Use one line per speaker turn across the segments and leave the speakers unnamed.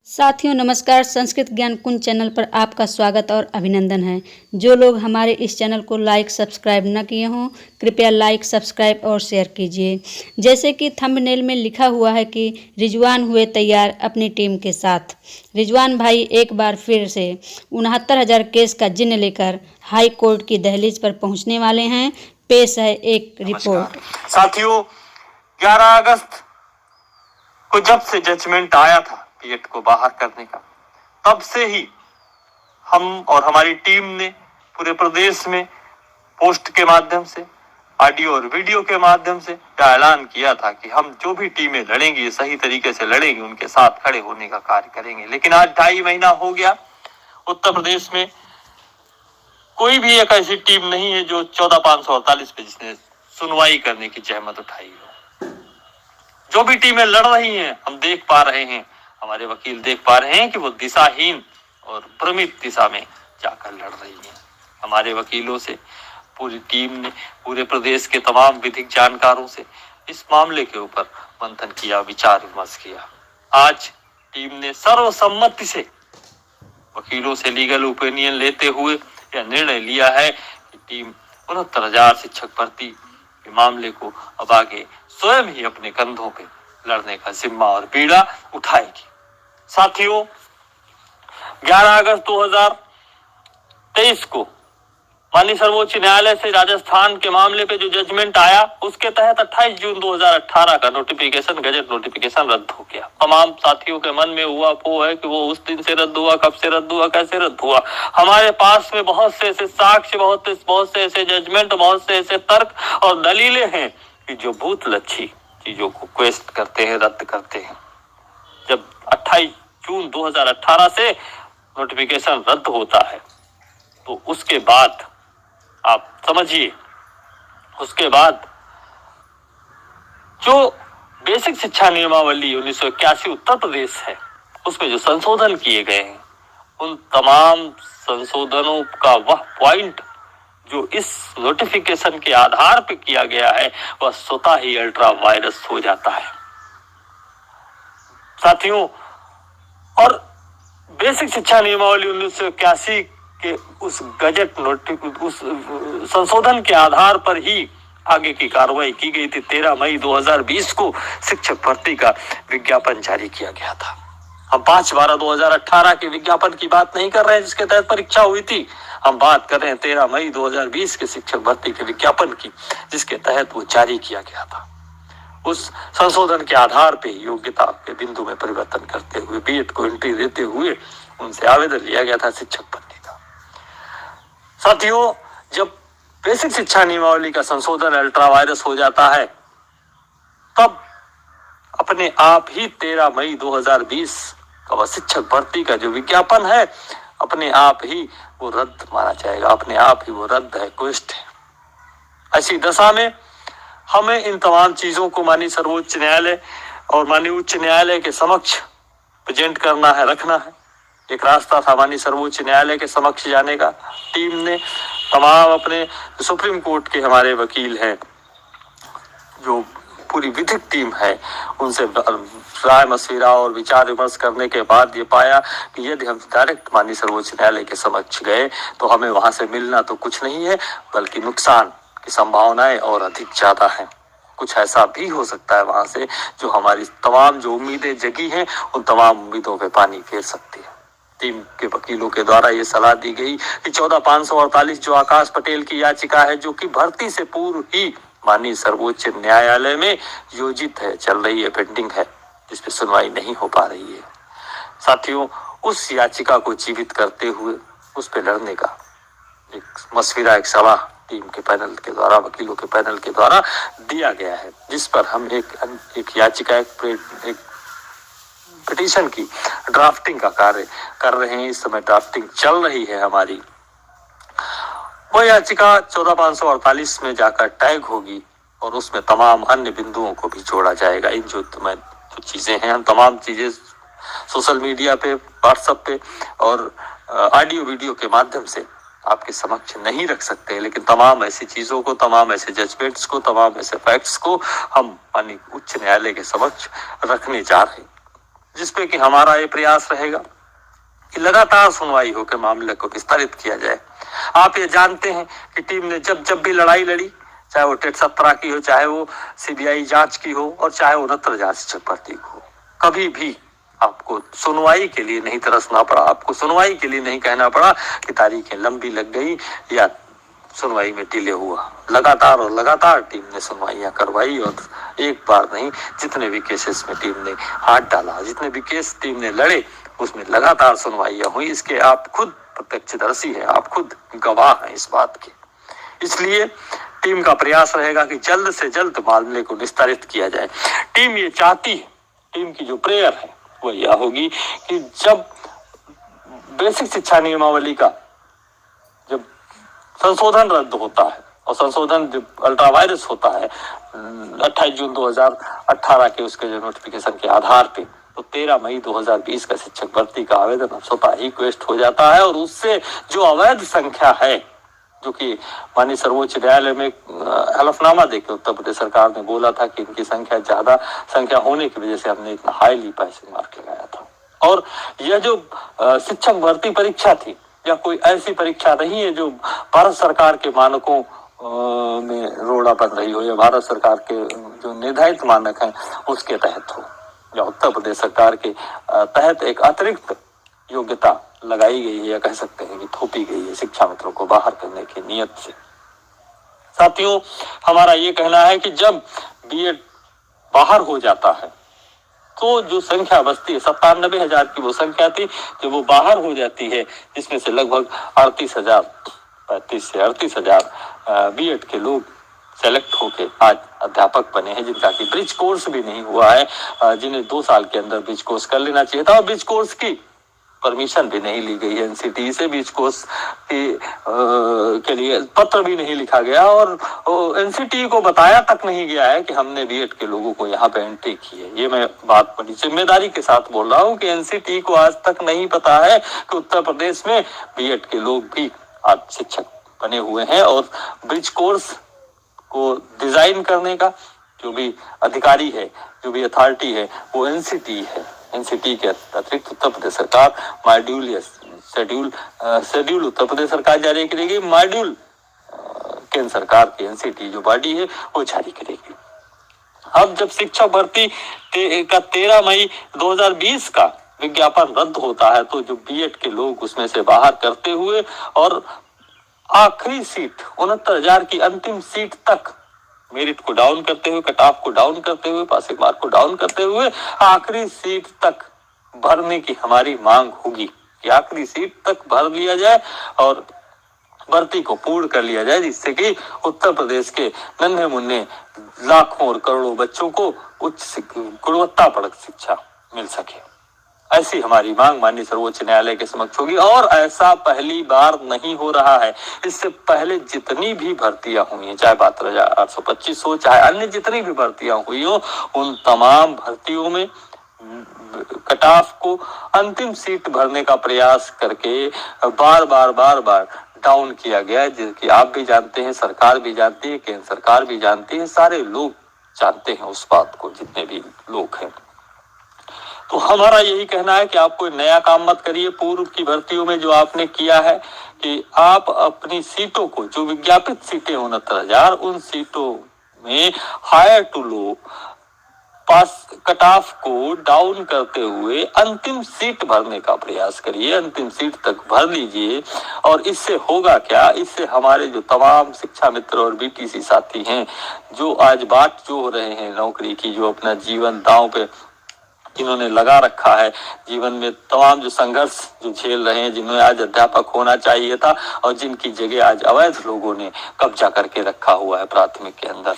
साथियों नमस्कार। संस्कृत ज्ञान कुंज चैनल पर आपका स्वागत और अभिनंदन है। जो लोग हमारे इस चैनल को लाइक सब्सक्राइब न किए हों कृपया लाइक सब्सक्राइब और शेयर कीजिए। जैसे कि थंबनेल में लिखा हुआ है कि रिजवान हुए तैयार अपनी टीम के साथ। रिजवान भाई एक बार फिर से 69,000 केस का जिन्न लेकर हाई कोर्ट की दहलीज पर पहुंचने वाले हैं। पेश है एक रिपोर्ट।
साथियों 11 अगस्त को जब से जजमेंट आया था पीएट को बाहर करने का, तब से ही हम और हमारी टीम ने पूरे प्रदेश में पोस्ट के माध्यम से, ऑडियो और वीडियो के माध्यम से ऐलान किया था कि हम जो भी टीमें लड़ेंगी सही तरीके से लड़ेंगे, उनके साथ खड़े होने का कार्य करेंगे। लेकिन आज 2.5 महीना हो गया, उत्तर प्रदेश में कोई भी एक ऐसी टीम नहीं है जो 14,548 पे जिसने सुनवाई करने की जहमत उठाई हो। जो भी टीमें लड़ रही हैं, हम देख पा रहे हैं, हमारे वकील देख पा रहे हैं कि वो दिशाहीन और भ्रमित दिशा में जाकर लड़ रही हैं। हमारे वकीलों से पूरी टीम ने पूरे प्रदेश के तमाम विधिक जानकारों से इस मामले के ऊपर मंथन किया, विचार विमर्श किया। आज टीम ने सर्वसम्मति से वकीलों से लीगल ओपिनियन लेते हुए यह निर्णय लिया है कि टीम 69,000 शिक्षक भर्ती के मामले को अब आगे स्वयं ही अपने कंधों पे लड़ने का जिम्मा और पीड़ा उठाएगी। साथियों 11 अगस्त 2023 को माननीय सर्वोच्च न्यायालय से राजस्थान के मामले पे जो जजमेंट आया, उसके तहत 28 जून 2018 का नोटिफिकेशन, गजट नोटिफिकेशन रद्द हो गया। तमाम साथियों के मन में हुआ वो है कि वो उस दिन से रद्द हुआ, कब से रद्द हुआ, कैसे रद्द हुआ। हमारे पास में बहुत से ऐसे साक्ष्य, बहुत से ऐसे जजमेंट, बहुत से ऐसे तर्क और दलीलें हैं कि जो भूत लच्छी चीजों को क्वेश्चन करते हैं, रद्द करते हैं। जब 28 जून 2018 से नोटिफिकेशन रद्द होता है तो उसके बाद आप समझिए, उसके बाद जो बेसिक शिक्षा नियमावली 1981 उत्तर प्रदेश है, उसमें जो संशोधन किए गए हैं, उन तमाम संशोधनों का वह पॉइंट जो इस नोटिफिकेशन के आधार पर किया गया है, वह स्वतः ही अल्ट्रा वायरस हो जाता है। साथियों, और बेसिक शिक्षा नियमावली 1981 के उस गजट उस संशोधन के आधार पर ही आगे की कार्रवाई की गई थी। 13 मई 2020 को शिक्षक भर्ती का विज्ञापन जारी किया गया था। हम 5/12/2018 के विज्ञापन की बात नहीं कर रहे हैं जिसके तहत परीक्षा हुई थी, हम बात कर रहे हैं 13 मई 2020 के शिक्षक भर्ती के विज्ञापन की, जिसके तहत वो जारी किया गया था। उस संशोधन के आधार पे योग्यता के बिंदु में परिवर्तन करते हुए बीएड को एंट्री देते हुए उनसे आवेदन लिया गया था शिक्षक भर्ती का। साथियों, जब बेसिक शिक्षा नियमावली का संशोधन अल्ट्रा वायरस हो जाता है, तब अपने आप ही 13 मई 2020 का वह शिक्षक भर्ती का जो विज्ञापन है, अपने आप ही वो रद्द माना जाएगा, अपने आप ही वो रद्द है, क्वेश्चन है। ऐसी दशा में हमें इन तमाम चीजों को माननीय सर्वोच्च न्यायालय और माननीय उच्च न्यायालय के समक्ष प्रेजेंट करना है, रखना है। एक रास्ता था माननीय सर्वोच्च न्यायालय के समक्ष जाने का। टीम ने तमाम अपने सुप्रीम कोर्ट के हमारे वकील हैं, जो पूरी विधिक टीम है, उनसे राय मशविरा और विचार विमर्श करने के बाद ये पाया कि यदि हम डायरेक्ट माननीय सर्वोच्च न्यायालय के समक्ष गए तो हमें वहां से मिलना तो कुछ नहीं है, बल्कि नुकसान की संभावनाएं और अधिक ज्यादा हैं। कुछ ऐसा भी हो सकता है वहां से जो हमारी तमाम जो उम्मीदें जगी हैं, उन तमाम उम्मीदों पे पानी फेर सकती है। टीम के वकीलों के द्वारा ये सलाह दी गई कि 14,548 जो आकाश पटेल की याचिका है, जो कि भर्ती से पूर्व ही माननीय सर्वोच्च न्यायालय में योजित है, चल रही है, पेंडिंग है, जिस पे सुनवाई नहीं हो पा रही है। साथियों, उस याचिका को जीवित करते हुए उस पे लड़ने का एक मशविरा, एक सलाह टीम के पैनल के द्वारा, वकीलों के पैनल के द्वारा दिया गया है, जिस पर हम एक याचिका, एक पिटीशन की ड्राफ्टिंग का कार्य कर रहे हैं। इस समय ड्राफ्टिंग चल रही है हमारी। वह याचिका 14,548 में जाकर टैग होगी और उसमें तमाम अन्य बिंदुओं को भी जोड़ा जाएगा। इन जो चीजें हैं, हम तमाम चीजें सोशल मीडिया पे, व्हाट्सएप पे और ऑडियो वीडियो के माध्यम से आपके समक्ष नहीं रख सकते, लेकिन तमाम ऐसी चीजों को, तमाम ऐसे जजमेंट्स को, तमाम ऐसे फैक्ट्स को हम माननीय उच्च न्यायालय के समक्ष रखने जा रहे हैं। जिसपे कि हमारा ये प्रयास रहेगा कि लगातार सुनवाई होकर मामले को विस्तारित किया जाए। आप ये जानते हैं कि टीम ने जब जब भी लड़ाई लड़ी, चाहे वो टेट 17 की हो, चाहे वो सीबीआई जांच की हो और चाहे 69 जांच शिक्षक भर्ती हो, कभी भी आपको सुनवाई के लिए नहीं तरसना पड़ा, आपको सुनवाई के लिए नहीं कहना पड़ा कि तारीखें लंबी लग गई या सुनवाई में डिले हुआ। लगातार और लगातार टीम ने सुनवाइयां करवाई और एक बार नहीं, जितने भी केसेस में टीम ने हाथ डाला, जितने भी केस टीम ने लड़े, उसमें लगातार सुनवाइयां हुई। इसके आप खुद प्रत्यक्षदर्शी हैं, आप खुद गवाह हैं इस बात के। इसलिए टीम का प्रयास रहेगा कि जल्द से जल्द मामले को निस्तारित किया जाए। टीम ये चाहती है, टीम की जो प्रेयर है वो यह होगी कि जब बेसिक शिक्षा नियमावली का जब संशोधन रद्द होता है और संशोधन जब अल्ट्रा वायरस होता है 28 जून 2018 के उसके जो नोटिफिकेशन के आधार पे, तो 13 मई 2020 का शिक्षक भर्ती का आवेदन स्वतः ही क्वेस्ट हो जाता है और उससे जो अवैध संख्या है, जो कि माननीय सर्वोच्च न्यायालय में हलफनामा देकर उत्तर प्रदेश सरकार ने बोला था कि इनकी संख्या ज्यादा संख्या होने की वजह से हमने इतना हाईली पासिंग मार्क लगाया था। और यह जो शिक्षक भर्ती परीक्षा थी, यह कोई ऐसी परीक्षा नहीं है जो भारत सरकार के मानकों में रोड़ा बन रही हो या भारत सरकार के जो निर्धारित मानक हैं उसके तहत हो, या उत्तर प्रदेश सरकार के तहत एक अतिरिक्त योग्यता लगाई गई है या कह सकते हैं कि थोपी गई है शिक्षा मित्रों को बाहर करने की नियत से। साथियों, हमारा ये कहना है कि जब बीएड बाहर हो जाता है तो जो संख्या बचती है 97,000 की वो संख्या थी, जो वो बाहर हो जाती है, जिसमें से लगभग 35 से 38,000 बीएड के लोग सेलेक्ट होके आज अध्यापक बने हैं, जिनका कि ब्रिज कोर्स भी नहीं हुआ है, जिन्हें 2 साल के अंदर ब्रिज कोर्स कर लेना चाहिए था और ब्रिज कोर्स की परमिशन भी नहीं ली गई है एनसीटी से, बीच कोर्स के लिए पत्र भी नहीं लिखा गया और एनसीटी को बताया तक नहीं गया है कि हमने बीएड के लोगों को यहाँ पे एंट्री की है। ये मैं बात बड़ी जिम्मेदारी के साथ बोल रहा हूँ कि एनसीटी को आज तक नहीं पता है कि उत्तर प्रदेश में बीएड के लोग भी आज शिक्षक बने हुए हैं और ब्रिज कोर्स को डिजाइन करने का जो भी अधिकारी है, जो भी अथॉरिटी है, वो एनसीटी है। एनसीटी के अतिरिक्त उत्तर प्रदेश सरकार मॉड्यूल या शेड्यूल उत्तर प्रदेश सरकार जारी करेगी, मॉड्यूल केंद्र सरकार की एनसीटी जो बॉडी है वो जारी करेगी। अब जब शिक्षक भर्ती का 13 मई 2020 का विज्ञापन रद्द होता है तो जो बीएड के लोग उसमें से बाहर करते हुए और आखिरी सीट 69,000 की अंतिम सीट तक मेरिट को डाउन करते हुए, कट ऑफ को डाउन करते हुए, पासिंग मार्क को डाउन करते हुए आखिरी सीट तक भरने की हमारी मांग होगी कि आखिरी सीट तक भर लिया जाए और भर्ती को पूर्ण कर लिया जाए, जिससे कि उत्तर प्रदेश के नन्हे मुन्ने लाखों और करोड़ों बच्चों को उच्च गुणवत्तापूर्ण शिक्षा मिल सके। ऐसी हमारी मांग माननीय सर्वोच्च न्यायालय के समक्ष होगी और ऐसा पहली बार नहीं हो रहा है। इससे पहले जितनी भी भर्तियां हुई हैं, चाहे 72,825 हो, चाहे अन्य जितनी भी भर्तियां हुई हो, उन तमाम भर्तियों में कट ऑफ को अंतिम सीट भरने का प्रयास करके बार बार डाउन किया गया, जिसकी आप भी जानते हैं, सरकार भी जानती है, केंद्र सरकार भी जानती है, सारे लोग जानते हैं उस बात को, जितने भी लोग हैं। तो हमारा यही कहना है कि आप कोई नया काम मत करिए। पूर्व की भर्तियों में जो आपने किया है कि आप अपनी सीटों को, जो विज्ञापित सीटें 69,000, उन सीटों में higher to low pass cut off को डाउन करते हुए अंतिम सीट भरने का प्रयास करिए, अंतिम सीट तक भर लीजिए। और इससे होगा क्या, इससे हमारे जो तमाम शिक्षा मित्र और बीटीसी साथी हैं, जो आज बाट जो रहे हैं नौकरी की, जो अपना जीवन दांव पे जिन्होंने लगा रखा है, जीवन में तमाम जो संघर्ष जो झेल रहे हैं, जिन्होंने आज अध्यापक होना चाहिए था और जिनकी जगह आज अवैध लोगों ने कब्जा करके रखा हुआ है प्राथमिक के अंदर,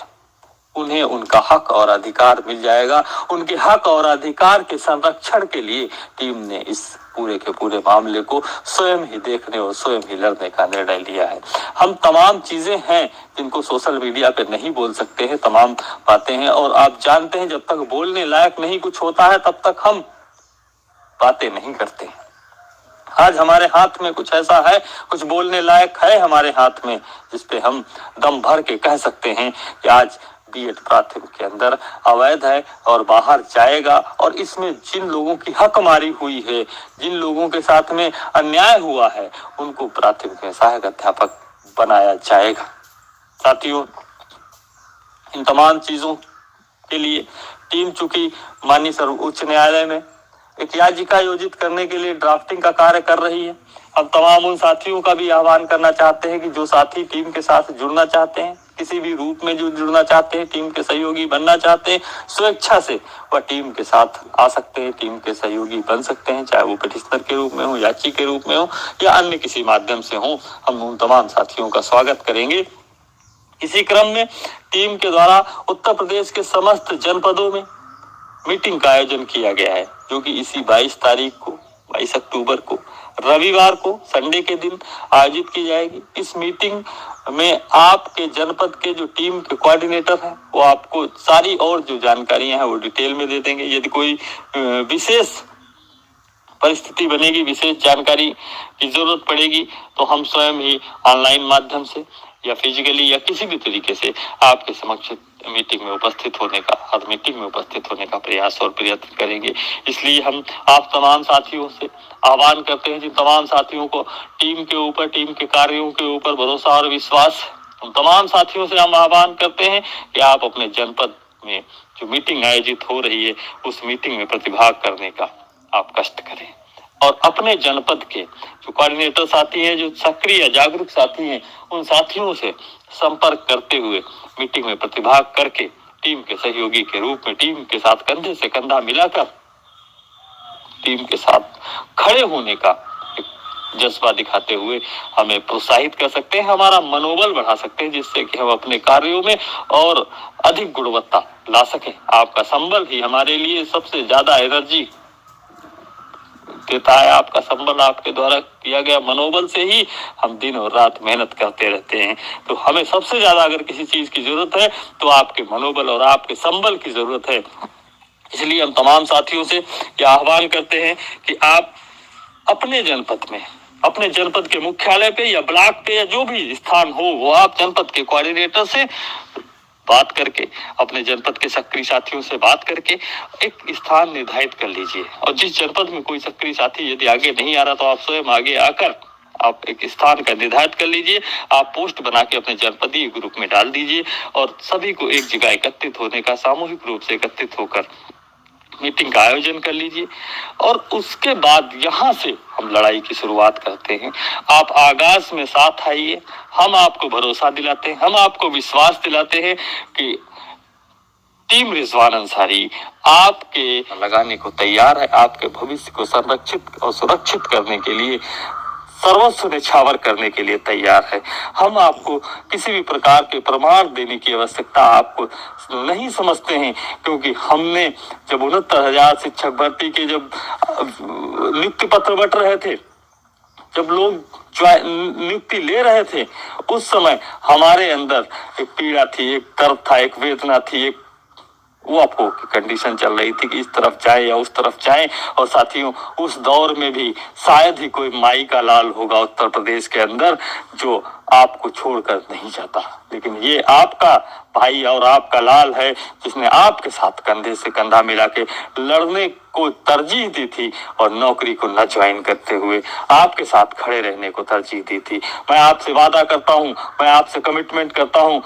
उन्हें उनका हक और अधिकार मिल जाएगा। उनके हक और अधिकार के संरक्षण के लिए टीम ने इस पूरे के पूरे मामले को स्वयं ही देखने और स्वयं ही लड़ने का निर्णय लिया है। हम तमाम चीजें हैं जिनको सोशल मीडिया पे नहीं बोल सकते हैं, तमाम बातें हैं, और आप जानते हैं जब तक बोलने लायक नहीं कुछ होता है तब तक हम बातें नहीं करते। आज हमारे हाथ में कुछ ऐसा है, कुछ बोलने लायक है हमारे हाथ में, जिसपे हम दम भर के कह सकते हैं कि आज बीएड प्राथमिक के अंदर अवैध है और बाहर जाएगा। और इसमें जिन लोगों की हकमारी हुई है, जिन लोगों के साथ में अन्याय हुआ है, उनको प्राथमिक में सहायक अध्यापक बनाया जाएगा। साथियों, इन तमाम चीजों के लिए टीम चूंकि माननीय सर्वोच्च न्यायालय में एक याचिका आयोजित करने के लिए ड्राफ्टिंग का कार्य कर रही है। हम तमाम उन साथियों का भी आह्वान करना चाहते हैं कि जो साथी टीम के साथ जुड़ना चाहते हैं, किसी भी रूप में जो जुड़ना चाहते हैं, टीम के सहयोगी बनना चाहते हैं, स्वेच्छा से वह टीम के साथ आ सकते हैं, टीम के सहयोगी बन सकते हैं, चाहे वो पिटिशनर के रूप में हो, याची के रूप में हो या अन्य किसी माध्यम से हो। हम उन तमाम साथियों का स्वागत करेंगे। इसी क्रम में टीम के द्वारा उत्तर प्रदेश के समस्त जनपदों में मीटिंग का आयोजन किया गया है, जो कि इसी 22 तारीख को, 22 अक्टूबर को, रविवार को, संडे के दिन आयोजित की जाएगी। इस मीटिंग में आपके जनपद के जो टीम के कोऑर्डिनेटर हैं, वो आपको सारी और जो जानकारियां हैं वो डिटेल में दे देंगे। यदि कोई विशेष परिस्थिति बनेगी, विशेष जानकारी की जरूरत पड़ेगी, तो हम स्वयं ही ऑनलाइन माध्यम से या फिजिकली या किसी भी तरीके से आपके समक्ष मीटिंग में उपस्थित होने का प्रयास और प्रयत्न करेंगे। इसलिए हम आप तमाम साथियों से आह्वान करते हैं, जिन तमाम साथियों को टीम के ऊपर, टीम के कार्यों के ऊपर भरोसा और विश्वास, उन तमाम साथियों से हम आह्वान करते हैं कि आप अपने जनपद में जो मीटिंग आयोजित हो रही है, उस मीटिंग में प्रतिभाग करने का आप कष्ट करें और अपने जनपद के जो कोऑर्डिनेटर साथी हैं, जो सक्रिय जागरूक साथी हैं, उन साथियों से संपर्क करते हुए मीटिंग में प्रतिभाग करके टीम के सहयोगी के रूप में टीम के साथ कंधे से कंधा मिलाकर टीम के साथ खड़े होने का जज्बा दिखाते हुए हमें प्रोत्साहित कर सकते हैं, हमारा मनोबल बढ़ा सकते हैं, जिससे कि हम अपने कार्यों में और अधिक गुणवत्ता ला सकें। आपका संबल ही हमारे लिए सबसे ज्यादा एनर्जी देता है। आपका संबल, आपके द्वारा किया गया मनोबल से ही हम दिन और रात मेहनत करते रहते हैं। तो हमें सबसे ज्यादा अगर किसी चीज की जरूरत है तो आपके मनोबल और आपके संबल की जरूरत है। इसलिए हम तमाम साथियों से यह आह्वान करते हैं कि आप अपने जनपद में, अपने जनपद के मुख्यालय पे या ब्लॉक पे या जो भी स्थान हो, वो आप जनपद के कोऑर्डिनेटर से बात करके, अपने जनपद के सक्रिय साथियों से बात करके एक स्थान निर्धारित कर लीजिए। और जिस जनपद में कोई सक्रिय साथी यदि आगे नहीं आ रहा, तो आप स्वयं आगे आकर आप एक स्थान का निर्धारित कर लीजिए। आप पोस्ट बना के अपने जनपदीय ग्रुप में डाल दीजिए और सभी को एक जगह एकत्रित होने का, सामूहिक रूप से एकत्रित होकर मीटिंग का आयोजन कर लीजिए। और उसके बाद यहाँ से हम लड़ाई की शुरुआत करते हैं। आप आगाज में साथ आइए, हम आपको भरोसा दिलाते हैं, हम आपको विश्वास दिलाते हैं कि टीम रिजवान अंसारी आपके लगाने को तैयार है, आपके भविष्य को संरक्षित और सुरक्षित करने के लिए, सर्वस्व निछावर करने के लिए तैयार है। हम आपको किसी भी प्रकार के प्रमाण देने की आवश्यकता आपको नहीं समझते हैं, क्योंकि हमने जब 69,000 शिक्षक भर्ती के जब नियुक्ति पत्र बंट रहे थे, जब लोग नियुक्ति ले रहे थे, उस समय हमारे अंदर एक पीड़ा थी, एक दर्द था, एक वेदना थी, एक वो आपको कंडीशन चल रही थी कि इस तरफ जाए या उस तरफ जाए। और साथियों, उस दौर में भी शायद ही कोई माई का लाल होगा उत्तर प्रदेश के अंदर जो आपको छोड़कर नहीं जाता, लेकिन ये आपका भाई और आपका लाल है, जिसने आपके साथ कंधे से कंधा मिला के लड़ने को तरजीह दी थी और नौकरी को न ज्वाइन करते हुए आपके साथ खड़े रहने को तरजीह दी थी। मैं आपसे वादा करता हूं, मैं आपसे कमिटमेंट करता हूं,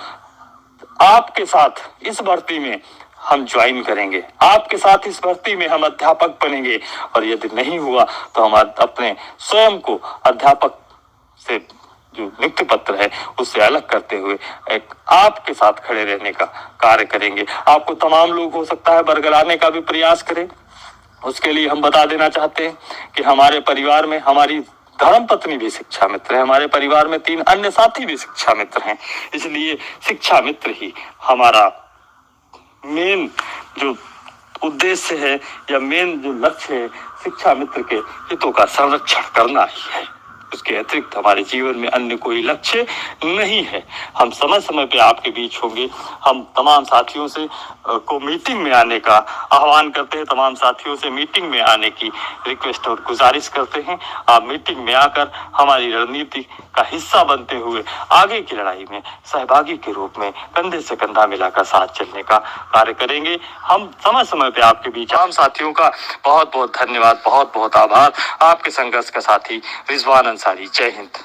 आपके साथ इस भर्ती में हम ज्वाइन करेंगे, आपके साथ इस भर्ती में हम अध्यापक बनेंगे। और यदि नहीं हुआ तो हम अपने स्वयं को अध्यापक से जो नियुक्ति पत्र है उससे अलग करते हुए एक आपके साथ खड़े रहने का कार्य करेंगे। आपको तमाम लोग हो सकता है बरगलाने का भी प्रयास करें। उसके लिए हम बता देना चाहते हैं कि हमारे परिवार में हमारी धर्मपत्नी भी शिक्षा मित्र है, हमारे परिवार में 3 अन्य साथी भी शिक्षा मित्र हैं। इसलिए शिक्षा मित्र ही हमारा मेन जो उद्देश्य है या मेन जो लक्ष्य है, शिक्षा मित्र के हितों का संरक्षण करना ही है। उसके अतिरिक्त हमारे जीवन में अन्य कोई लक्ष्य नहीं है। हम समय समय पे आपके बीच होंगे। हम तमाम साथियों से को मीटिंग में आने का आह्वान करते हैं, तमाम साथियों से मीटिंग में आने की रिक्वेस्ट और गुजारिश करते हैं। आप मीटिंग में आकर हमारी रणनीति का हिस्सा बनते हुए आगे की लड़ाई में सहभागी के रूप में कंधे से कंधा मिलाकर साथ चलने का कार्य करेंगे। हम समय समय पे आपके बीच। आम साथियों का बहुत बहुत धन्यवाद, बहुत बहुत आभार। आपके संघर्ष का साथी रिजवान अंसारी। जय हिंद।